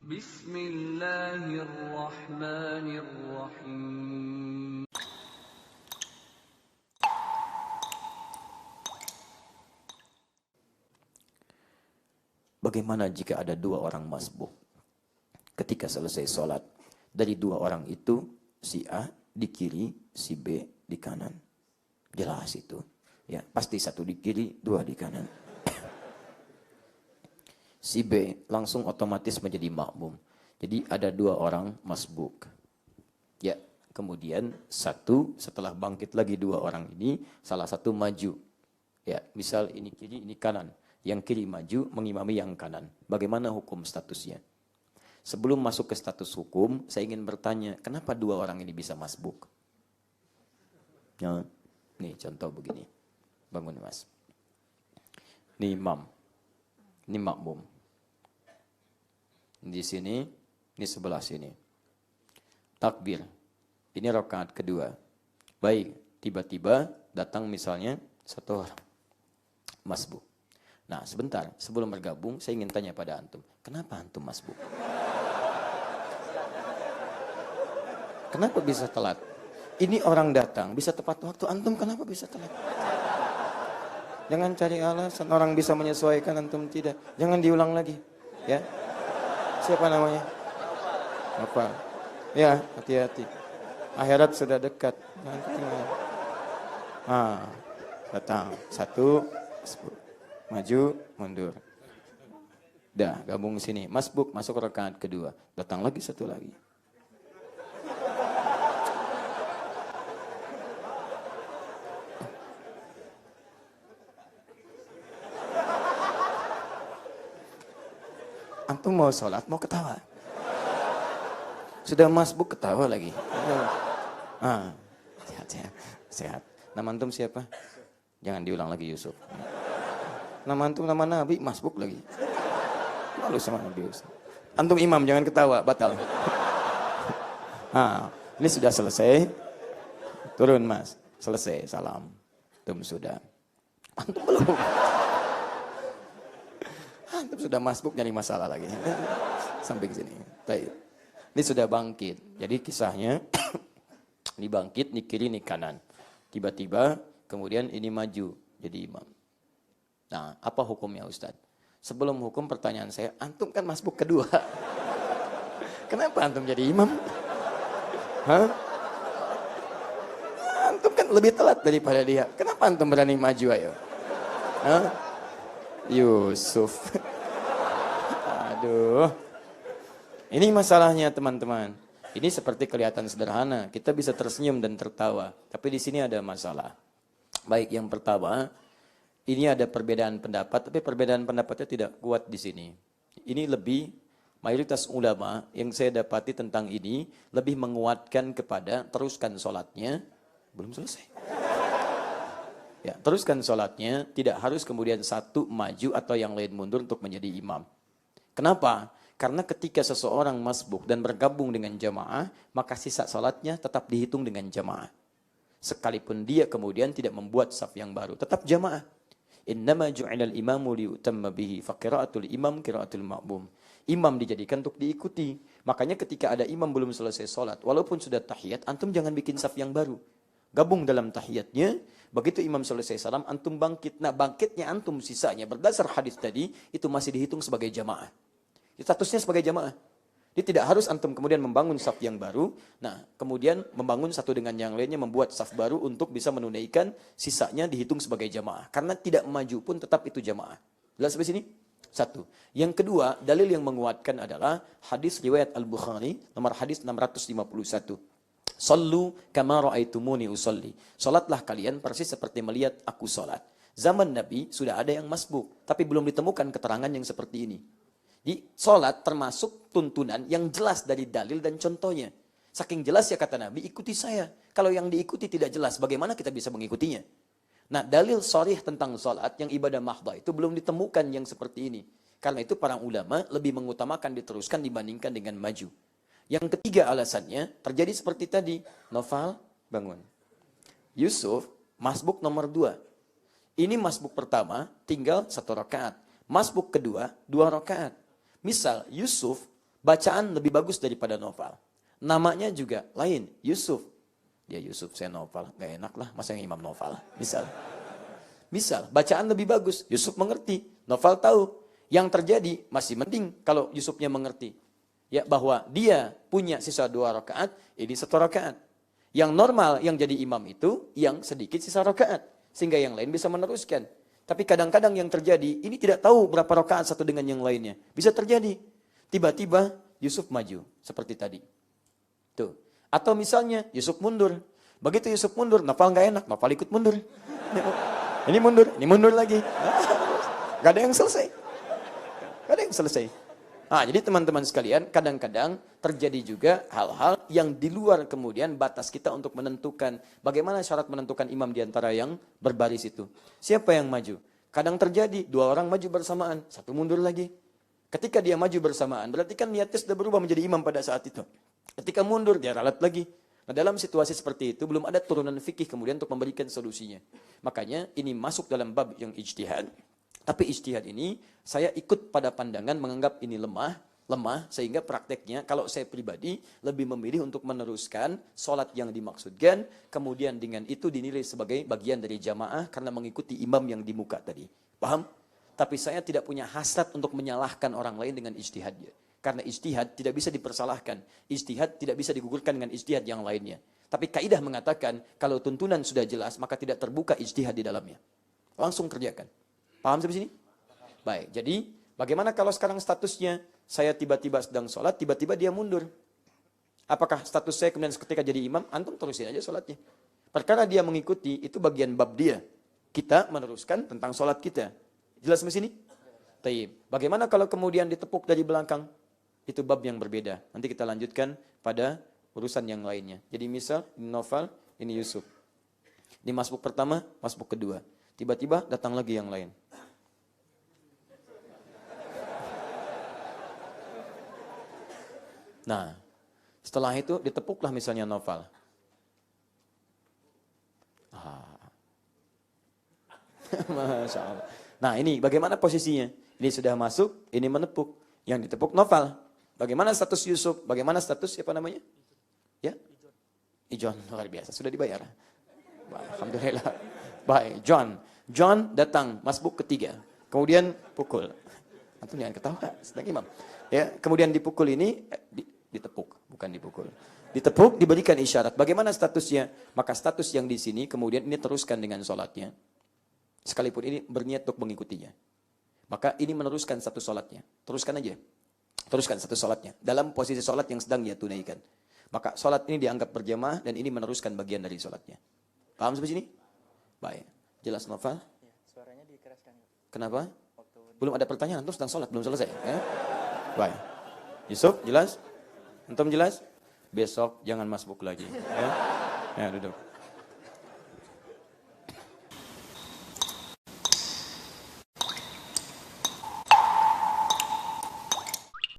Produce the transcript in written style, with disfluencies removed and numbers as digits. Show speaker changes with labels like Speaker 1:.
Speaker 1: Bismillahirrahmanirrahim.
Speaker 2: Bagaimana jika ada dua orang masbuk? Ketika selesai sholat, dari dua orang itu, si A di kiri, si B di kanan. Jelas itu. Ya, pasti satu di kiri, dua di kanan. Si B langsung otomatis menjadi makmum. Jadi ada dua orang masbuk. Ya, kemudian satu setelah bangkit lagi dua orang ini, salah satu maju. Ya, misal ini kiri, ini kanan. Yang kiri maju mengimami yang kanan. Bagaimana hukum statusnya? Sebelum masuk ke status hukum, saya ingin bertanya, kenapa dua orang ini bisa masbuk? Ya, nih contoh begini. Bangun mas. Ini imam. Ini makmum. Di sini, ini sebelah sini. Takbir. Ini rakaat kedua. Baik, tiba-tiba datang misalnya satu orang masbuk. Nah, sebentar, sebelum bergabung, saya ingin tanya pada antum. Kenapa antum masbuk? Kenapa bisa telat? Ini orang datang, bisa tepat waktu. Antum kenapa bisa telat? Jangan cari alasan, orang bisa menyesuaikan, antum tidak. Jangan diulang lagi. Ya. Siapa namanya? Apa? Ya, hati-hati. Akhirat sudah dekat. Nanti tinggal. Datang. Satu, maju, mundur. Dah, gabung sini. Masbuk, masuk rakaat kedua. Datang lagi satu lagi. Antum mau sholat, mau ketawa. Sudah masbuk ketawa lagi. Sehat. Nama antum siapa? Jangan diulang lagi Yusuf. Nama antum nama Nabi, masbuk lagi. Malu sama Nabi Yusuf. Antum imam, jangan ketawa, batal. Ini sudah selesai. Turun mas, selesai, salam. Antum sudah. Antum belum. Antum sudah masbuk nyari masalah lagi. Sampai ke sini. Baik. Ini sudah bangkit. Jadi kisahnya, ini bangkit, ini kiri, ini kanan. Tiba-tiba, kemudian ini maju jadi imam. Nah, apa hukumnya Ustaz? Sebelum hukum pertanyaan saya, antum kan masbuk kedua. Kenapa antum jadi imam? Antum kan lebih telat daripada dia. Kenapa antum berani maju ayo? Yusuf. Aduh. Ini masalahnya teman-teman. Ini seperti kelihatan sederhana. Kita bisa tersenyum dan tertawa. Tapi di sini ada masalah. Baik, yang pertama, ini ada perbedaan pendapat, tapi perbedaan pendapatnya tidak kuat di sini. Ini lebih, mayoritas ulama yang saya dapati tentang ini, lebih menguatkan kepada teruskan sholatnya, belum selesai. Ya, teruskan sholatnya, tidak harus kemudian satu maju atau yang lain mundur untuk menjadi imam. Kenapa? Karena ketika seseorang masbuk dan bergabung dengan jamaah, maka sisa sholatnya tetap dihitung dengan jamaah. Sekalipun dia kemudian tidak membuat saf yang baru, tetap jamaah. Innama ju'ilal imamu liyutamma bihi fa qira'atul imam qira'atul ma'mum. Imam dijadikan untuk diikuti. Makanya ketika ada imam belum selesai sholat, walaupun sudah tahiyat, antum jangan bikin saf yang baru. Gabung dalam tahiyatnya, begitu imam selesai salam, antum bangkit. Nah, bangkitnya antum sisanya berdasar hadis tadi, itu masih dihitung sebagai jamaah. Statusnya sebagai jamaah. Dia tidak harus antum kemudian membangun saf yang baru, nah kemudian membangun satu dengan yang lainnya, membuat saf baru untuk bisa menunaikan sisanya dihitung sebagai jamaah. Karena tidak maju pun tetap itu jamaah. Jelas sampai sini? Satu. Yang kedua, dalil yang menguatkan adalah hadis riwayat Al-Bukhari, nomor hadis 651. Sallu kama ra'aitumuni usolli. Salatlah kalian persis seperti melihat aku salat. Zaman Nabi sudah ada yang masbuk, tapi belum ditemukan keterangan yang seperti ini. Di salat termasuk tuntunan yang jelas dari dalil dan contohnya. Saking jelas ya kata Nabi, ikuti saya. Kalau yang diikuti tidak jelas, bagaimana kita bisa mengikutinya? Nah, dalil sharih tentang salat yang ibadah mahdhah itu belum ditemukan yang seperti ini. Karena itu para ulama lebih mengutamakan diteruskan dibandingkan dengan maju. Yang ketiga alasannya, terjadi seperti tadi. Noval, bangun. Yusuf, masbuk nomor 2. Ini masbuk pertama, tinggal 1 rakaat. Masbuk kedua, 2 rakaat. Misal, Yusuf bacaan lebih bagus daripada novel. Namanya juga lain, Yusuf. Dia Yusuf, saya novel. Gak enak lah, masa yang imam novel. Misal, bacaan lebih bagus. Yusuf mengerti, novel tahu. Yang terjadi masih mending kalau Yusufnya mengerti. Ya, bahwa dia punya sisa 2 rakaat, ini 1 rakaat. Yang normal, yang jadi imam itu, yang sedikit sisa rakaat. Sehingga yang lain bisa meneruskan. Tapi kadang-kadang yang terjadi, ini tidak tahu berapa rakaat satu dengan yang lainnya. Bisa terjadi. Tiba-tiba Yusuf maju, seperti tadi. Tuh. Atau misalnya Yusuf mundur. Begitu Yusuf mundur, Nafal nggak enak, Nafal ikut mundur. Ini mundur lagi. Gak ada yang selesai. Gak ada yang selesai. Nah, jadi teman-teman sekalian, kadang-kadang terjadi juga hal-hal yang di luar kemudian batas kita untuk menentukan bagaimana syarat menentukan imam di antara yang berbaris itu. Siapa yang maju? Kadang terjadi 2 orang maju bersamaan, 1 mundur lagi. Ketika dia maju bersamaan, berarti kan niatnya sudah berubah menjadi imam pada saat itu. Ketika mundur, dia ralat lagi. Nah, dalam situasi seperti itu, belum ada turunan fikih kemudian untuk memberikan solusinya. Makanya ini masuk dalam bab yang ijtihad. Tapi ijtihad ini, saya ikut pada pandangan menganggap ini lemah, sehingga prakteknya kalau saya pribadi lebih memilih untuk meneruskan sholat yang dimaksudkan, kemudian dengan itu dinilai sebagai bagian dari jamaah karena mengikuti imam yang di muka tadi. Paham? Tapi saya tidak punya hasrat untuk menyalahkan orang lain dengan ijtihadnya. Karena ijtihad tidak bisa dipersalahkan. Ijtihad tidak bisa digugurkan dengan ijtihad yang lainnya. Tapi kaidah mengatakan, kalau tuntunan sudah jelas, maka tidak terbuka ijtihad di dalamnya. Langsung kerjakan. Paham sampai sini? Baik, jadi bagaimana kalau sekarang statusnya, saya tiba-tiba sedang sholat, tiba-tiba dia mundur. Apakah status saya kemudian ketika jadi imam, antum terusin aja sholatnya. Perkara dia mengikuti, itu bagian bab dia. Kita meneruskan tentang sholat kita. Jelas sampai sini? Taib. Bagaimana kalau kemudian ditepuk dari belakang? Itu bab yang berbeda. Nanti kita lanjutkan pada urusan yang lainnya. Jadi misal, ini Novel, ini Yusuf. Ini masbuk pertama, masbuk kedua. Tiba-tiba datang lagi yang lain. Nah, setelah itu ditepuklah misalnya Novel. Masya Allah. Nah, ini bagaimana posisinya? Ini sudah masuk, ini menepuk. Yang ditepuk Novel. Bagaimana status Yusuf? Bagaimana status siapa namanya? Ya? Ijon, luar biasa. Sudah dibayar. Alhamdulillah. Baik, John datang, masbuk ketiga. Kemudian pukul. Antum jangan ketawa, sedang imam. Ya, kemudian dipukul ini, ditepuk, bukan dipukul. Ditepuk, diberikan isyarat. Bagaimana statusnya? Maka status yang di sini, kemudian ini teruskan dengan sholatnya. Sekalipun ini berniat untuk mengikutinya. Maka ini meneruskan satu sholatnya. Teruskan aja. Teruskan satu sholatnya. Dalam posisi sholat yang sedang dia tunaikan. Maka sholat ini dianggap berjamaah dan ini meneruskan bagian dari sholatnya. Paham sampai sini? Baik. Jelas Novel?
Speaker 3: Ya, suaranya dikeraskan.
Speaker 2: Kenapa? Belum ada pertanyaan, antum sedang sholat, belum selesai. Ya? Baik. Yusuf, jelas? Antum jelas? Besok jangan masbuk lagi. Ya, ya duduk.